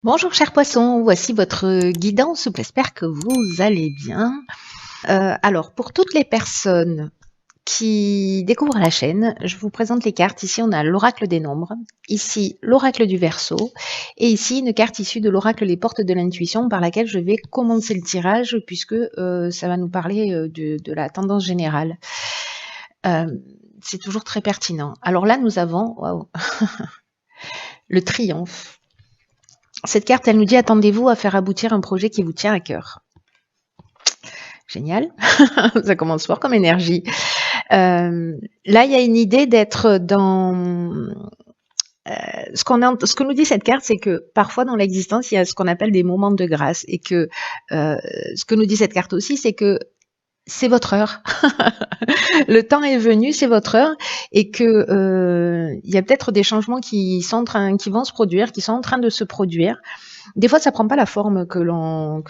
Bonjour chers poissons, voici votre guidance, j'espère que vous allez bien. Alors pour toutes les personnes qui découvrent la chaîne, je vous présente les cartes. Ici on a l'oracle des nombres, ici l'oracle du Verseau et ici une carte issue de l'oracle des portes de l'intuition par laquelle je vais commencer le tirage puisque ça va nous parler de la tendance générale. C'est toujours très pertinent. Alors là nous avons waouh, le triomphe. Cette carte, elle nous dit attendez-vous à faire aboutir un projet qui vous tient à cœur. Génial, ça commence fort comme énergie. Là, il y a une idée d'être dans... ce que nous dit cette carte, c'est que parfois dans l'existence, il y a ce qu'on appelle des moments de grâce. Et que ce que nous dit cette carte aussi, c'est que c'est votre heure. Le temps est venu, c'est votre heure, et que il y a peut-être des changements qui vont se produire, qui sont en train de se produire. Des fois, ça prend pas la forme que l'on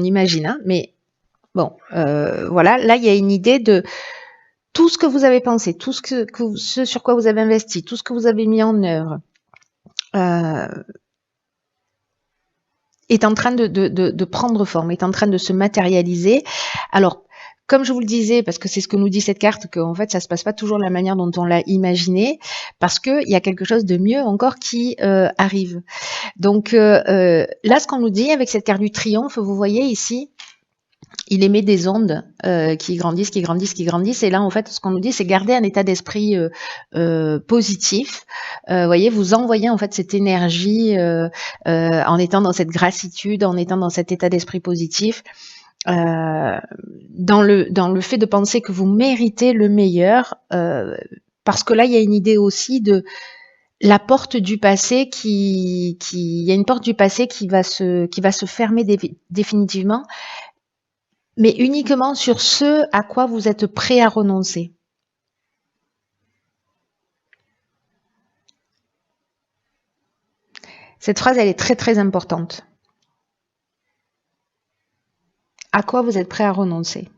imagine, hein, mais bon, voilà. Là, il y a une idée de tout ce que vous avez pensé, tout ce sur quoi vous avez investi, tout ce que vous avez mis en œuvre. Est en train de prendre forme, est en train de se matérialiser. Alors, comme je vous le disais, parce que c'est ce que nous dit cette carte, qu'en fait, ça se passe pas toujours de la manière dont on l'a imaginé, parce qu'il y a quelque chose de mieux encore qui arrive. Donc là, ce qu'on nous dit avec cette carte du triomphe, vous voyez ici, il émet des ondes qui grandissent, qui grandissent, qui grandissent. Et là, en fait, ce qu'on nous dit, c'est garder un état d'esprit positif. Voyez, vous envoyez en fait cette énergie en étant dans cette gratitude, en étant dans cet état d'esprit positif. Dans le fait de penser que vous méritez le meilleur, parce que là, il y a une idée aussi de la porte du passé il y a une porte du passé qui va se fermer définitivement, mais uniquement sur ce à quoi vous êtes prêt à renoncer. Cette phrase, elle est très très importante. À quoi vous êtes prêt à renoncer?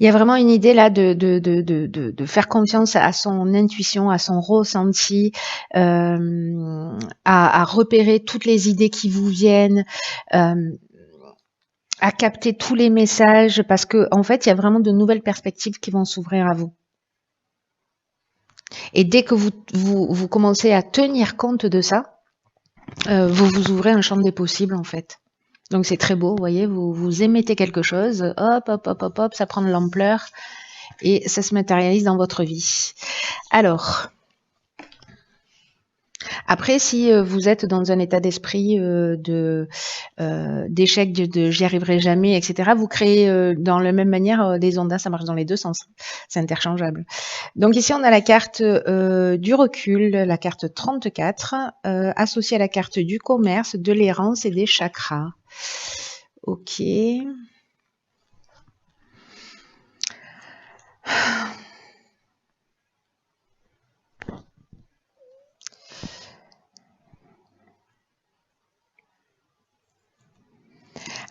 Il y a vraiment une idée là de faire confiance à son intuition, à son ressenti, à repérer toutes les idées qui vous viennent, à capter tous les messages, parce que en fait, il y a vraiment de nouvelles perspectives qui vont s'ouvrir à vous. Et dès que vous commencez à tenir compte de ça, vous vous ouvrez un champ des possibles en fait. Donc c'est très beau, vous voyez, vous émettez quelque chose, hop, hop, hop, hop, hop, ça prend de l'ampleur et ça se matérialise dans votre vie. Alors, après, si vous êtes dans un état d'esprit d'échec, de j'y arriverai jamais, etc., vous créez dans la même manière des ondes, ça marche dans les deux sens, c'est interchangeable. Donc ici, on a la carte du recul, la carte 34, associée à la carte du commerce, de l'errance et des chakras. Ok.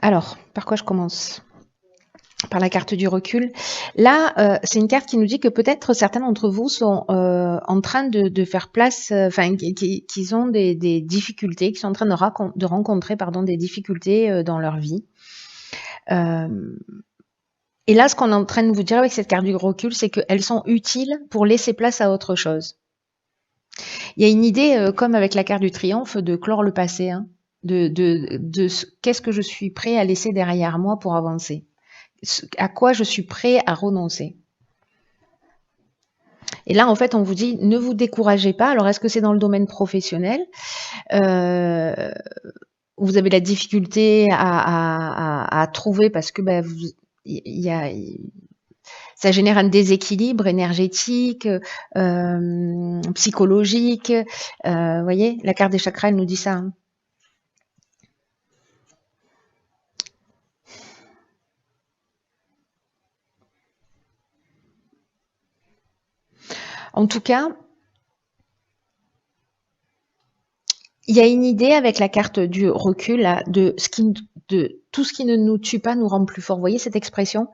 Alors, par quoi je commence? Par la carte du recul. Là, c'est une carte qui nous dit que peut-être certains d'entre vous sont en train de faire place, enfin, qu'ils ont des difficultés, qui sont en train de rencontrer des difficultés dans leur vie. Et là, ce qu'on est en train de vous dire avec cette carte du recul, c'est qu'elles sont utiles pour laisser place à autre chose. Il y a une idée, comme avec la carte du triomphe, de clore le passé, hein, qu'est-ce que je suis prêt à laisser derrière moi pour avancer, à quoi je suis prêt à renoncer. Et là, en fait, on vous dit, ne vous découragez pas. Alors, est-ce que c'est dans le domaine professionnel vous avez la difficulté à trouver parce que ça génère un déséquilibre énergétique, psychologique. Vous voyez, la carte des chakras, elle nous dit ça. Hein. En tout cas, il y a une idée avec la carte du recul là, de tout ce qui ne nous tue pas nous rend plus fort. Vous voyez cette expression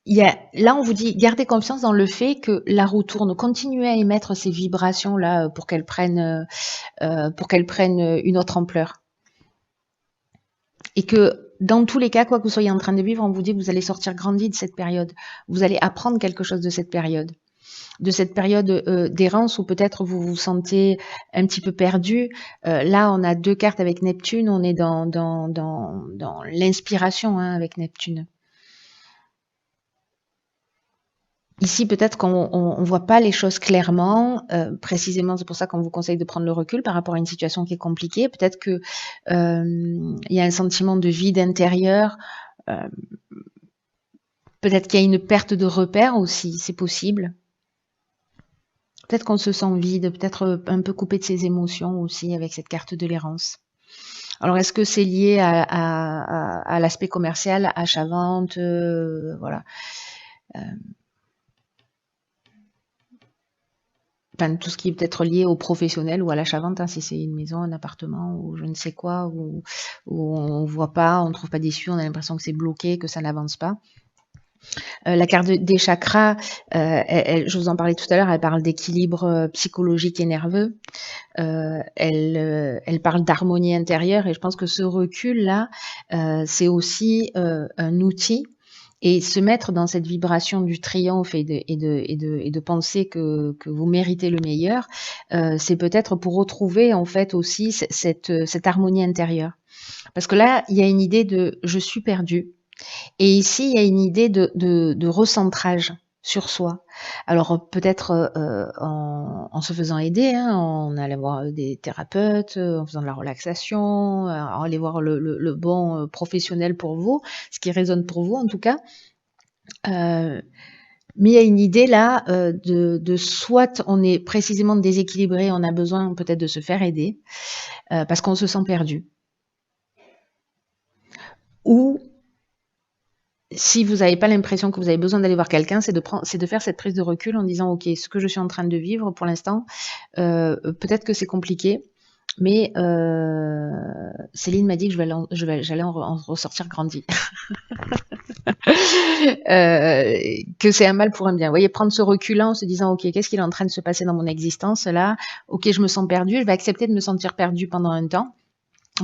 là, on vous dit, gardez confiance dans le fait que la roue tourne, continuez à émettre ces vibrations-là pour qu'elles prennent une autre ampleur. Et que dans tous les cas, quoi que vous soyez en train de vivre, on vous dit que vous allez sortir grandi de cette période. Vous allez apprendre quelque chose de cette période. De cette période d'errance où peut-être vous vous sentez un petit peu perdu. Là, on a 2 cartes avec Neptune, on est dans l'inspiration avec Neptune. Ici, peut-être qu'on ne voit pas les choses clairement. Précisément, c'est pour ça qu'on vous conseille de prendre le recul par rapport à une situation qui est compliquée. Peut-être que y a un sentiment de vide intérieur. Peut-être qu'il y a une perte de repères aussi, c'est possible. Peut-être qu'on se sent vide, peut-être un peu coupé de ses émotions aussi avec cette carte de l'errance. Alors, est-ce que c'est lié à l'aspect commercial, achat-vente, voilà. Enfin, tout ce qui est peut-être lié au professionnel ou à l'achat-vente, hein, si c'est une maison, un appartement ou je ne sais quoi, où on voit pas, on ne trouve pas d'issue, on a l'impression que c'est bloqué, que ça n'avance pas. La carte des chakras, je vous en parlais tout à l'heure, elle parle d'équilibre psychologique et nerveux. Elle parle d'harmonie intérieure et je pense que ce recul-là, c'est aussi un outil. Et se mettre dans cette vibration du triomphe et de penser que vous méritez le meilleur, c'est peut-être pour retrouver en fait aussi cette harmonie intérieure. Parce que là, il y a une idée de je suis perdu. Et ici, il y a une idée de recentrage sur soi. Alors peut-être en se faisant aider, en allant voir des thérapeutes, en faisant de la relaxation, en aller voir le bon professionnel pour vous, ce qui résonne pour vous en tout cas. Mais il y a une idée là de soit on est précisément déséquilibré, on a besoin peut-être de se faire aider parce qu'on se sent perdu. Ou si vous n'avez pas l'impression que vous avez besoin d'aller voir quelqu'un, c'est de faire cette prise de recul en disant ok, ce que je suis en train de vivre pour l'instant, peut-être que c'est compliqué, mais Céline m'a dit que j'allais en ressortir grandi. Que c'est un mal pour un bien. Vous voyez, prendre ce recul-là en se disant ok, qu'est-ce qui est en train de se passer dans mon existence là? Ok, je me sens perdu, je vais accepter de me sentir perdu pendant un temps.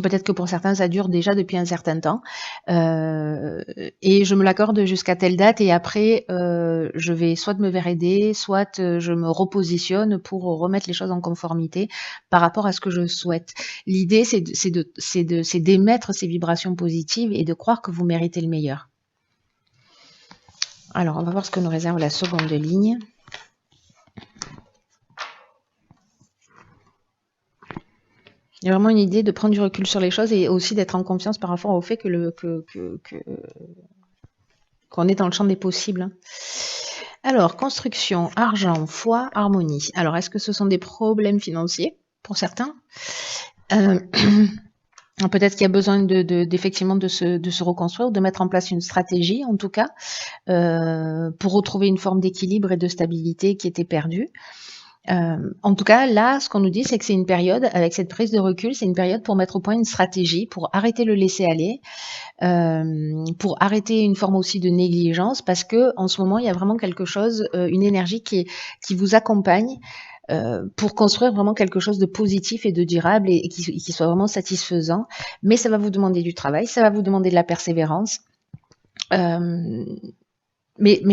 Peut-être que pour certains, ça dure déjà depuis un certain temps. Et je me l'accorde jusqu'à telle date et après, je vais soit me faire aider, soit je me repositionne pour remettre les choses en conformité par rapport à ce que je souhaite. L'idée, c'est d'émettre ces vibrations positives et de croire que vous méritez le meilleur. Alors, on va voir ce que nous réserve la seconde ligne. Il y a vraiment une idée de prendre du recul sur les choses et aussi d'être en confiance par rapport au fait qu'on est dans le champ des possibles. Alors, construction, argent, foi, harmonie. Alors, est-ce que ce sont des problèmes financiers pour certains? Peut-être qu'il y a besoin d'effectivement de se reconstruire, de mettre en place une stratégie, en tout cas, pour retrouver une forme d'équilibre et de stabilité qui était perdue. En tout cas, là, ce qu'on nous dit, c'est que c'est une période, avec cette prise de recul, c'est une période pour mettre au point une stratégie, pour arrêter le laisser-aller, pour arrêter une forme aussi de négligence, parce que en ce moment, il y a vraiment quelque chose, une énergie qui vous accompagne pour construire vraiment quelque chose de positif et de durable et qui soit vraiment satisfaisant. Mais ça va vous demander du travail, ça va vous demander de la persévérance. Mais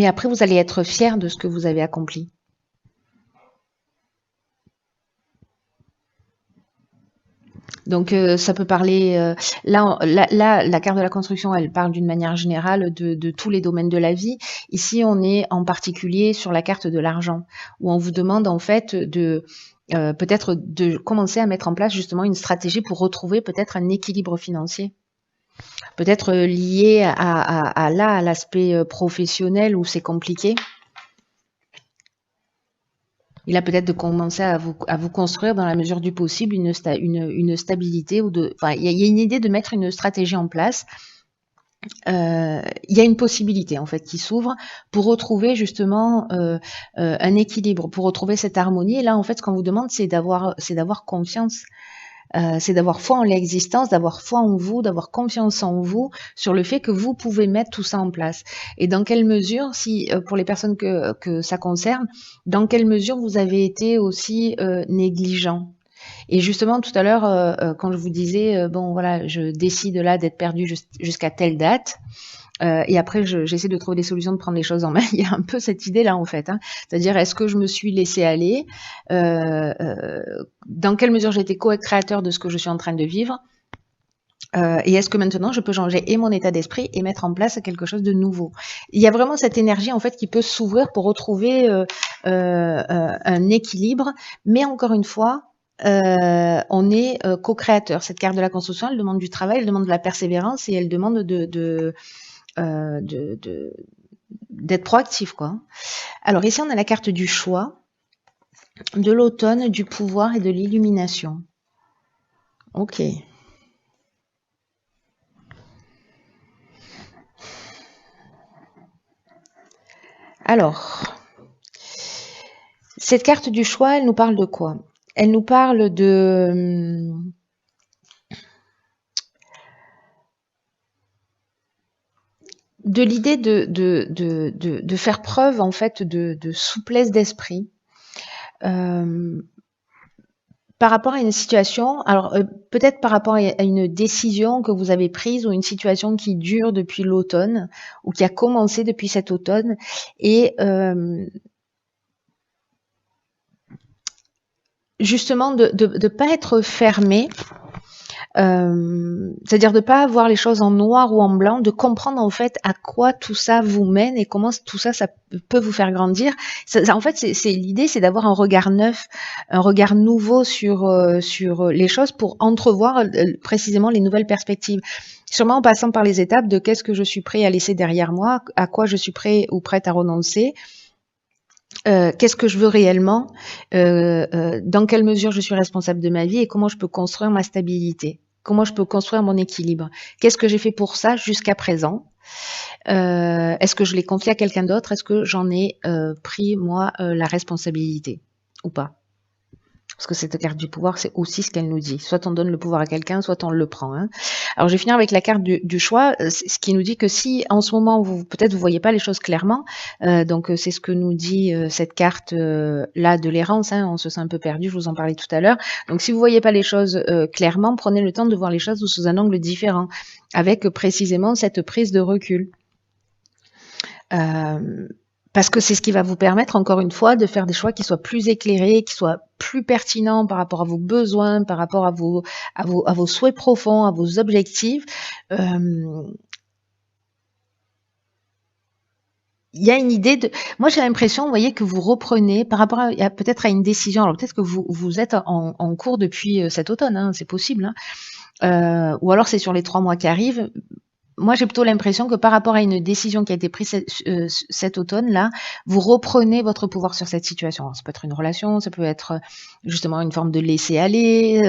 après, vous allez être fier de ce que vous avez accompli. Donc ça peut parler, là, la carte de la construction, elle parle d'une manière générale de tous les domaines de la vie. Ici, on est en particulier sur la carte de l'argent, où on vous demande en fait peut-être de commencer à mettre en place justement une stratégie pour retrouver peut-être un équilibre financier. Peut-être lié à l'aspect professionnel où c'est compliqué. Il a peut-être de commencer à vous construire dans la mesure du possible une stabilité ou il y a une idée de mettre une stratégie en place. Il y a une possibilité en fait qui s'ouvre pour retrouver justement un équilibre, pour retrouver cette harmonie. Et là, en fait, ce qu'on vous demande, c'est d'avoir confiance. C'est d'avoir foi en l'existence, d'avoir foi en vous, d'avoir confiance en vous sur le fait que vous pouvez mettre tout ça en place. Et dans quelle mesure, si pour les personnes que ça concerne, dans quelle mesure vous avez été aussi négligent. Et justement, tout à l'heure, quand je vous disais, bon voilà, je décide là d'être perdu jusqu'à telle date, et après, j'essaie de trouver des solutions, de prendre les choses en main. Il y a un peu cette idée-là, en fait. Hein. C'est-à-dire, est-ce que je me suis laissé aller dans quelle mesure j'ai été co-créateur de ce que je suis en train de vivre et est-ce que maintenant, je peux changer et mon état d'esprit et mettre en place quelque chose de nouveau. Il y a vraiment cette énergie, en fait, qui peut s'ouvrir pour retrouver un équilibre. Mais encore une fois, on est co-créateur. Cette carte de la construction, elle demande du travail, elle demande de la persévérance et elle demande d'être proactif, quoi. Alors ici, on a la carte du choix, de l'automne, du pouvoir et de l'illumination. Ok. Alors, cette carte du choix, elle nous parle de quoi? Elle nous parle de l'idée de faire preuve en fait de souplesse d'esprit par rapport à une situation, alors peut-être par rapport à une décision que vous avez prise ou une situation qui dure depuis l'automne ou qui a commencé depuis cet automne et justement de pas être fermé. C'est-à-dire de pas voir les choses en noir ou en blanc, de comprendre en fait à quoi tout ça vous mène et comment tout ça, ça peut vous faire grandir. En fait, c'est l'idée, c'est d'avoir un regard neuf, un regard nouveau sur les choses pour entrevoir précisément les nouvelles perspectives. Sûrement en passant par les étapes de qu'est-ce que je suis prêt à laisser derrière moi, à quoi je suis prêt ou prête à renoncer. Qu'est-ce que je veux réellement, dans quelle mesure je suis responsable de ma vie et comment je peux construire ma stabilité, comment je peux construire mon équilibre, qu'est-ce que j'ai fait pour ça jusqu'à présent, est-ce que je l'ai confié à quelqu'un d'autre, est-ce que j'en ai pris moi la responsabilité ou pas. Parce que cette carte du pouvoir, c'est aussi ce qu'elle nous dit. Soit on donne le pouvoir à quelqu'un, soit on le prend. Hein. Alors, je vais finir avec la carte du choix, ce qui nous dit que si, en ce moment, peut-être vous voyez pas les choses clairement, donc c'est ce que nous dit cette carte là de l'errance. Hein, on se sent un peu perdu, je vous en parlais tout à l'heure. Donc, si vous voyez pas les choses clairement, prenez le temps de voir les choses sous un angle différent, avec précisément cette prise de recul. Parce que c'est ce qui va vous permettre, encore une fois, de faire des choix qui soient plus éclairés, qui soient plus pertinents par rapport à vos besoins, par rapport à vos souhaits profonds, à vos objectifs. Il y a une idée de... Moi, j'ai l'impression, vous voyez, que vous reprenez par rapport à peut-être à une décision. Alors, peut-être que vous êtes en cours depuis cet automne, hein, c'est possible. Hein. Ou alors, c'est sur les 3 mois qui arrivent. Moi, j'ai plutôt l'impression que par rapport à une décision qui a été prise cet automne-là, vous reprenez votre pouvoir sur cette situation. Alors, ça peut être une relation, ça peut être justement une forme de laisser-aller,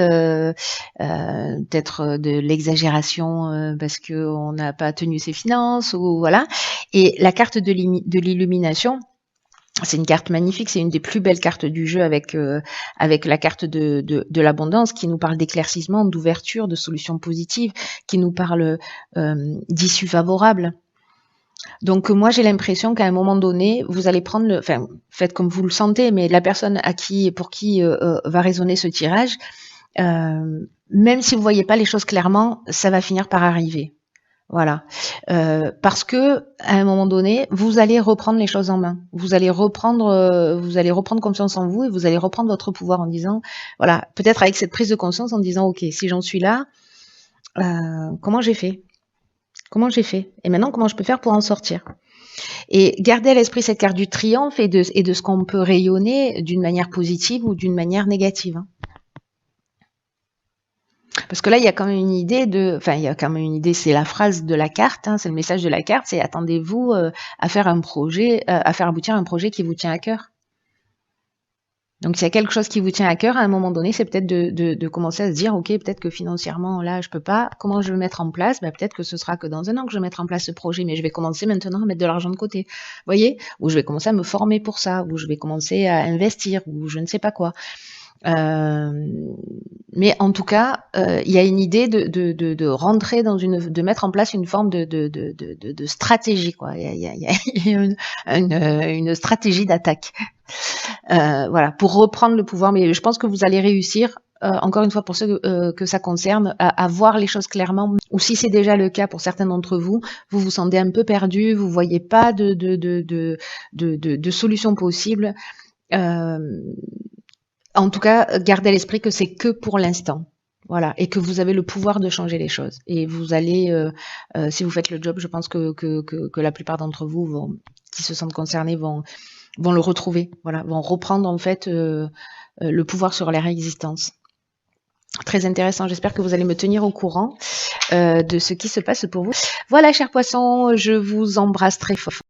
peut-être de l'exagération parce qu'on n'a pas tenu ses finances, ou voilà. Et la carte de l'illumination, c'est une carte magnifique, c'est une des plus belles cartes du jeu avec la carte de l'abondance qui nous parle d'éclaircissement, d'ouverture, de solutions positives, qui nous parle d'issues favorables. Donc moi j'ai l'impression qu'à un moment donné, vous allez prendre faites comme vous le sentez, mais la personne pour qui va résonner ce tirage, même si vous voyez pas les choses clairement, ça va finir par arriver. Voilà, parce que à un moment donné, vous allez reprendre les choses en main. Vous allez reprendre confiance en vous et vous allez reprendre votre pouvoir en disant, voilà, peut-être avec cette prise de conscience en disant, ok, si j'en suis là, comment j'ai fait et maintenant comment je peux faire pour en sortir. Et gardez à l'esprit cette carte du triomphe et de ce qu'on peut rayonner d'une manière positive ou d'une manière négative. Hein. Parce que là, il y a quand même une idée c'est la phrase de la carte, hein, c'est le message de la carte, c'est attendez-vous à faire un projet, à faire aboutir un projet qui vous tient à cœur. Donc, s'il y a quelque chose qui vous tient à cœur, à un moment donné, c'est peut-être de commencer à se dire, ok, peut-être que financièrement, là, je peux pas, comment je vais le mettre en place? Peut-être que ce sera que dans 1 an que je vais mettre en place ce projet, mais je vais commencer maintenant à mettre de l'argent de côté. Vous voyez? Ou je vais commencer à me former pour ça, ou je vais commencer à investir, ou je ne sais pas quoi. Mais en tout cas, il y a une idée de rentrer dans de mettre en place une forme de stratégie, quoi. Il y a une stratégie d'attaque. Voilà, pour reprendre le pouvoir. Mais je pense que vous allez réussir, encore une fois, pour ceux que ça concerne, à voir les choses clairement. Ou si c'est déjà le cas pour certains d'entre vous, vous vous sentez un peu perdu, vous voyez pas de solution possible. En tout cas, gardez à l'esprit que c'est que pour l'instant. Voilà, et que vous avez le pouvoir de changer les choses. Et vous allez, si vous faites le job, je pense que la plupart d'entre vous qui se sentent concernés vont le retrouver. Voilà, vont reprendre en fait le pouvoir sur leur existence. Très intéressant. J'espère que vous allez me tenir au courant de ce qui se passe pour vous. Voilà, chers poissons, je vous embrasse très fort.